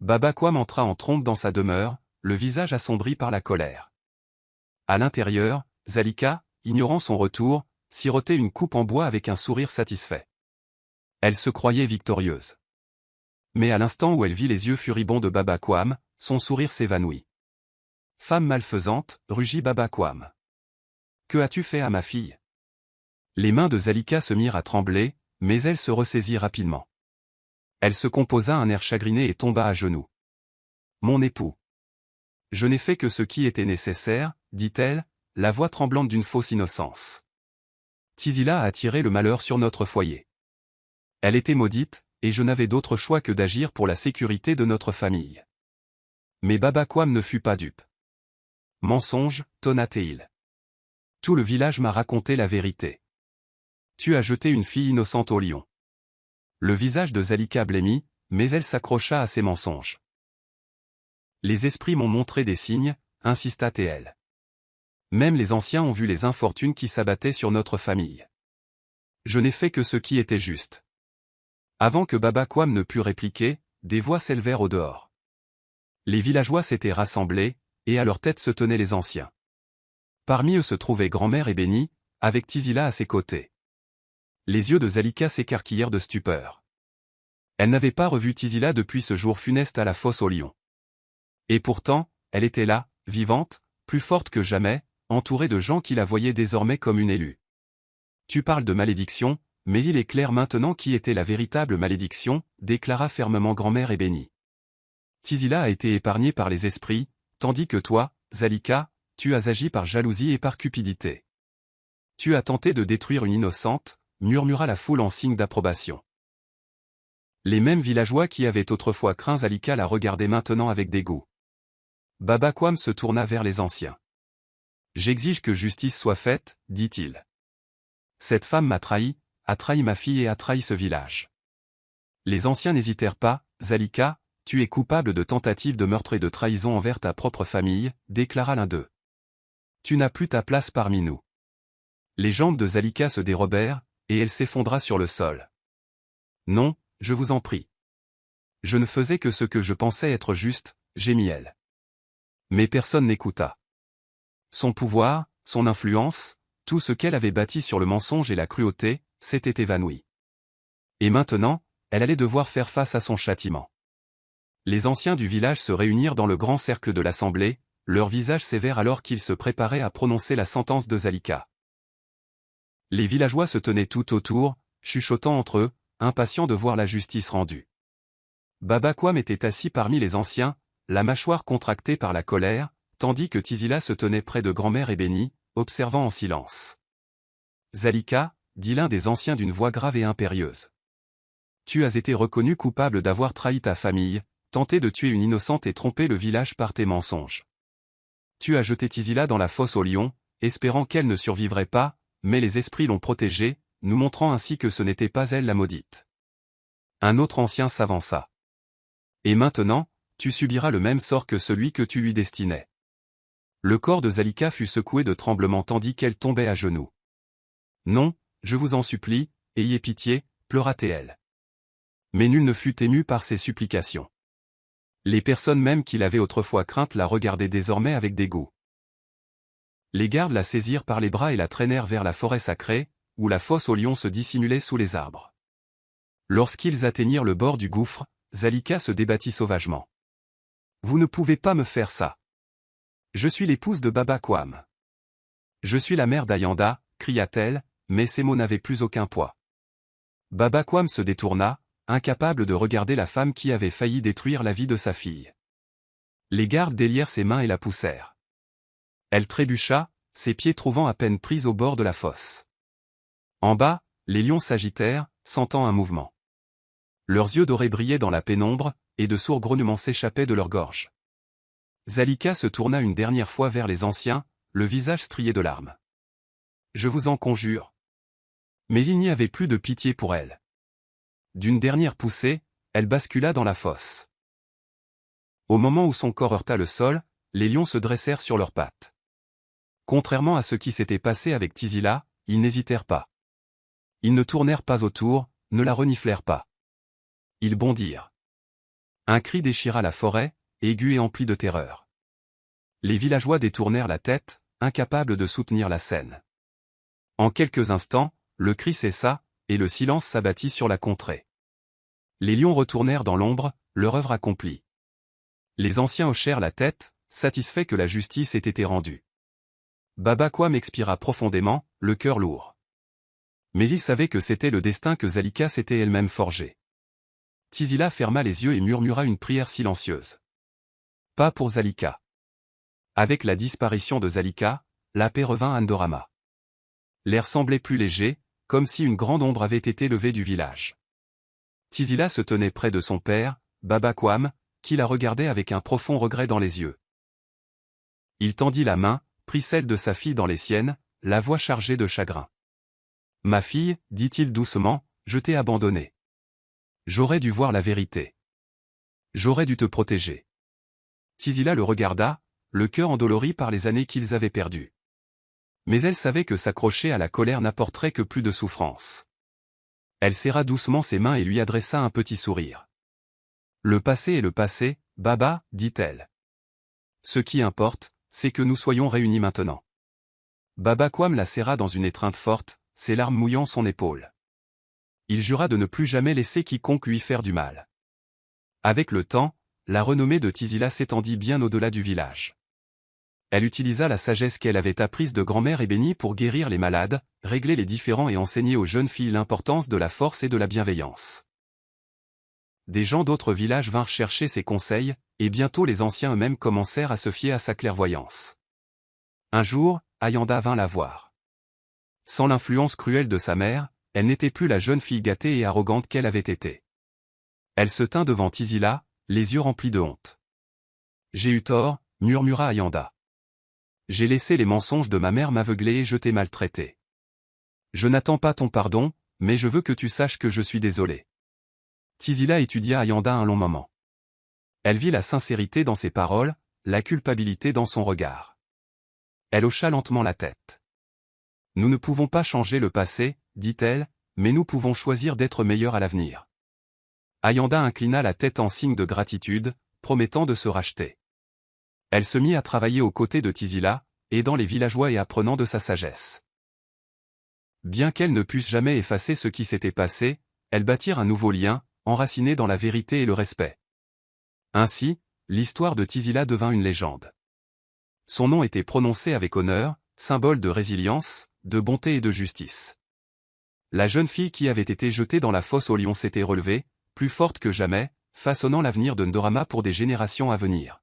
Baba Quam entra en trombe dans sa demeure, le visage assombri par la colère. À l'intérieur, Zalika, ignorant son retour, sirotait une coupe en bois avec un sourire satisfait. Elle se croyait victorieuse. Mais à l'instant où elle vit les yeux furibonds de Baba Quam, son sourire s'évanouit. « Femme malfaisante » rugit Baba Quam. « Que as-tu fait à ma fille ?» Les mains de Zalika se mirent à trembler, mais elle se ressaisit rapidement. Elle se composa un air chagriné et tomba à genoux. « Mon époux. Je n'ai fait que ce qui était nécessaire, dit-elle, la voix tremblante d'une fausse innocence. Tizila a attiré le malheur sur notre foyer. Elle était maudite, et je n'avais d'autre choix que d'agir pour la sécurité de notre famille. » Mais Baba Quam ne fut pas dupe. « Mensonge, tonna-t-il. Tout le village m'a raconté la vérité. Tu as jeté une fille innocente au lion. » Le visage de Zalika blêmit, mais elle s'accrocha à ses mensonges. « Les esprits m'ont montré des signes, » insista T.L. Même les anciens ont vu les infortunes qui s'abattaient sur notre famille. Je n'ai fait que ce qui était juste. Avant que Baba Quam ne pût répliquer, des voix s'élevèrent au dehors. Les villageois s'étaient rassemblés, et à leur tête se tenaient les anciens. Parmi eux se trouvait grand-mère Ebeni, avec Tizila à ses côtés. Les yeux de Zalika s'écarquillèrent de stupeur. Elle n'avait pas revu Tizila depuis ce jour funeste à la fosse aux lions. Et pourtant, elle était là, vivante, plus forte que jamais, entourée de gens qui la voyaient désormais comme une élue. Tu parles de malédiction, mais il est clair maintenant qui était la véritable malédiction, déclara fermement grand-mère Ebeni. Tizila a été épargnée par les esprits, tandis que toi, Zalika, tu as agi par jalousie et par cupidité. Tu as tenté de détruire une innocente, murmura la foule en signe d'approbation. Les mêmes villageois qui avaient autrefois craint Zalika la regardaient maintenant avec dégoût. Baba Quam se tourna vers les anciens. « J'exige que justice soit faite, dit-il. Cette femme m'a trahi ma fille et a trahi ce village. » Les anciens n'hésitèrent pas. « Zalika, tu es coupable de tentative de meurtre et de trahison envers ta propre famille, » déclara l'un d'eux. « Tu n'as plus ta place parmi nous. » Les jambes de Zalika se dérobèrent, et elle s'effondra sur le sol. « Non, je vous en prie. Je ne faisais que ce que je pensais être juste, » gémit-elle. Mais personne n'écouta. Son pouvoir, son influence, tout ce qu'elle avait bâti sur le mensonge et la cruauté, s'était évanoui. Et maintenant, elle allait devoir faire face à son châtiment. Les anciens du village se réunirent dans le grand cercle de l'assemblée, leurs visages sévères alors qu'ils se préparaient à prononcer la sentence de Zalika. Les villageois se tenaient tout autour, chuchotant entre eux, impatients de voir la justice rendue. Baba Quam était assis parmi les anciens, la mâchoire contractée par la colère, tandis que Tizila se tenait près de grand-mère Ebeni, observant en silence. « Zalika, » dit l'un des anciens d'une voix grave et impérieuse. « Tu as été reconnu coupable d'avoir trahi ta famille, tenté de tuer une innocente et trompé le village par tes mensonges. Tu as jeté Tizila dans la fosse aux lions, espérant qu'elle ne survivrait pas, mais les esprits l'ont protégée, nous montrant ainsi que ce n'était pas elle la maudite. » Un autre ancien s'avança. « Et maintenant, tu subiras le même sort que celui que tu lui destinais. » Le corps de Zalika fut secoué de tremblements tandis qu'elle tombait à genoux. « Non, je vous en supplie, ayez pitié, » pleura-t-elle. Mais nul ne fut ému par ses supplications. Les personnes même qui l'avaient autrefois crainte la regardaient désormais avec dégoût. Les gardes la saisirent par les bras et la traînèrent vers la forêt sacrée, où la fosse aux lions se dissimulait sous les arbres. Lorsqu'ils atteignirent le bord du gouffre, Zalika se débattit sauvagement. « Vous ne pouvez pas me faire ça. Je suis l'épouse de Baba Quam. Je suis la mère d'Ayanda, » cria-t-elle, mais ces mots n'avaient plus aucun poids. Baba Quam se détourna, incapable de regarder la femme qui avait failli détruire la vie de sa fille. Les gardes délièrent ses mains et la poussèrent. Elle trébucha, ses pieds trouvant à peine pris au bord de la fosse. En bas, les lions s'agitèrent, sentant un mouvement. Leurs yeux dorés brillaient dans la pénombre, et de sourds grognements s'échappaient de leur gorge. Zalika se tourna une dernière fois vers les anciens, le visage strié de larmes. « Je vous en conjure. » Mais il n'y avait plus de pitié pour elle. D'une dernière poussée, elle bascula dans la fosse. Au moment où son corps heurta le sol, les lions se dressèrent sur leurs pattes. Contrairement à ce qui s'était passé avec Tizila, ils n'hésitèrent pas. Ils ne tournèrent pas autour, ne la reniflèrent pas. Ils bondirent. Un cri déchira la forêt, aigu et empli de terreur. Les villageois détournèrent la tête, incapables de soutenir la scène. En quelques instants, le cri cessa, et le silence s'abattit sur la contrée. Les lions retournèrent dans l'ombre, leur œuvre accomplie. Les anciens hochèrent la tête, satisfaits que la justice ait été rendue. Baba Quam expira profondément, le cœur lourd. Mais il savait que c'était le destin que Zalika s'était elle-même forgé. Tizila ferma les yeux et murmura une prière silencieuse. Pas pour Zalika. Avec la disparition de Zalika, la paix revint à Ndorama. L'air semblait plus léger, comme si une grande ombre avait été levée du village. Tizila se tenait près de son père, Baba Quam, qui la regardait avec un profond regret dans les yeux. Il tendit la main, prit celle de sa fille dans les siennes, la voix chargée de chagrin. « Ma fille, dit-il doucement, je t'ai abandonnée. J'aurais dû voir la vérité. J'aurais dû te protéger. » Tizila le regarda, le cœur endolori par les années qu'ils avaient perdues. Mais elle savait que s'accrocher à la colère n'apporterait que plus de souffrance. Elle serra doucement ses mains et lui adressa un petit sourire. « Le passé est le passé, Baba, dit-elle. Ce qui importe, c'est que nous soyons réunis maintenant. » Baba Quam la serra dans une étreinte forte, ses larmes mouillant son épaule. Il jura de ne plus jamais laisser quiconque lui faire du mal. Avec le temps, la renommée de Tizila s'étendit bien au-delà du village. Elle utilisa la sagesse qu'elle avait apprise de grand-mère Ébénie pour guérir les malades, régler les différends et enseigner aux jeunes filles l'importance de la force et de la bienveillance. Des gens d'autres villages vinrent chercher ses conseils, et bientôt les anciens eux-mêmes commencèrent à se fier à sa clairvoyance. Un jour, Ayanda vint la voir. Sans l'influence cruelle de sa mère, elle n'était plus la jeune fille gâtée et arrogante qu'elle avait été. Elle se tint devant Tizila, les yeux remplis de honte. « J'ai eu tort, » murmura Ayanda. « J'ai laissé les mensonges de ma mère m'aveugler et je t'ai maltraité. Je n'attends pas ton pardon, mais je veux que tu saches que je suis désolé. » Tizila étudia Ayanda un long moment. Elle vit la sincérité dans ses paroles, la culpabilité dans son regard. Elle hocha lentement la tête. « Nous ne pouvons pas changer le passé, dit-elle, mais nous pouvons choisir d'être meilleurs à l'avenir. » Ayanda inclina la tête en signe de gratitude, promettant de se racheter. Elle se mit à travailler aux côtés de Tizila, aidant les villageois et apprenant de sa sagesse. Bien qu'elle ne puisse jamais effacer ce qui s'était passé, elles bâtirent un nouveau lien, enraciné dans la vérité et le respect. Ainsi, l'histoire de Tizila devint une légende. Son nom était prononcé avec honneur, symbole de résilience, de bonté et de justice. La jeune fille qui avait été jetée dans la fosse aux lions s'était relevée, plus forte que jamais, façonnant l'avenir de Ndorama pour des générations à venir.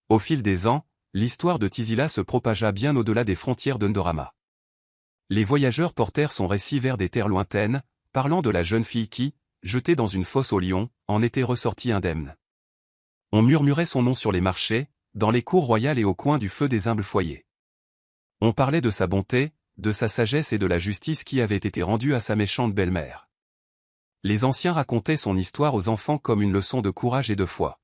Au fil des ans, l'histoire de Tizila se propagea bien au-delà des frontières de Ndorama. Les voyageurs portèrent son récit vers des terres lointaines, parlant de la jeune fille qui, jetée dans une fosse aux lions, en était ressortie indemne. On murmurait son nom sur les marchés, dans les cours royales et au coin du feu des humbles foyers. On parlait de sa bonté, de sa sagesse et de la justice qui avait été rendue à sa méchante belle-mère. Les anciens racontaient son histoire aux enfants comme une leçon de courage et de foi.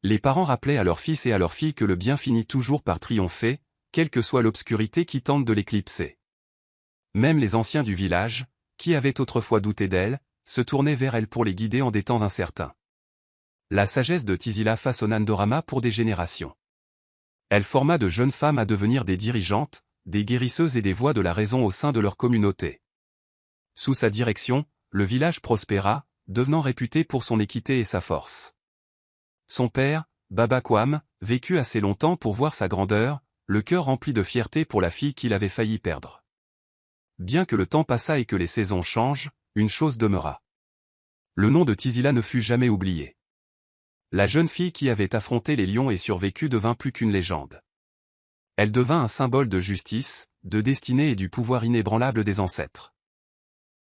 Les parents rappelaient à leurs fils et à leurs filles que le bien finit toujours par triompher, quelle que soit l'obscurité qui tente de l'éclipser. Même les anciens du village, qui avaient autrefois douté d'elle, se tournaient vers elle pour les guider en des temps incertains. La sagesse de Tizila façonna Ndorama pour des générations. Elle forma de jeunes femmes à devenir des dirigeantes, des guérisseuses et des voix de la raison au sein de leur communauté. Sous sa direction, le village prospéra, devenant réputé pour son équité et sa force. Son père, Baba Quam, vécut assez longtemps pour voir sa grandeur, le cœur rempli de fierté pour la fille qu'il avait failli perdre. Bien que le temps passât et que les saisons changent, une chose demeura. Le nom de Tizila ne fut jamais oublié. La jeune fille qui avait affronté les lions et survécu devint plus qu'une légende. Elle devint un symbole de justice, de destinée et du pouvoir inébranlable des ancêtres.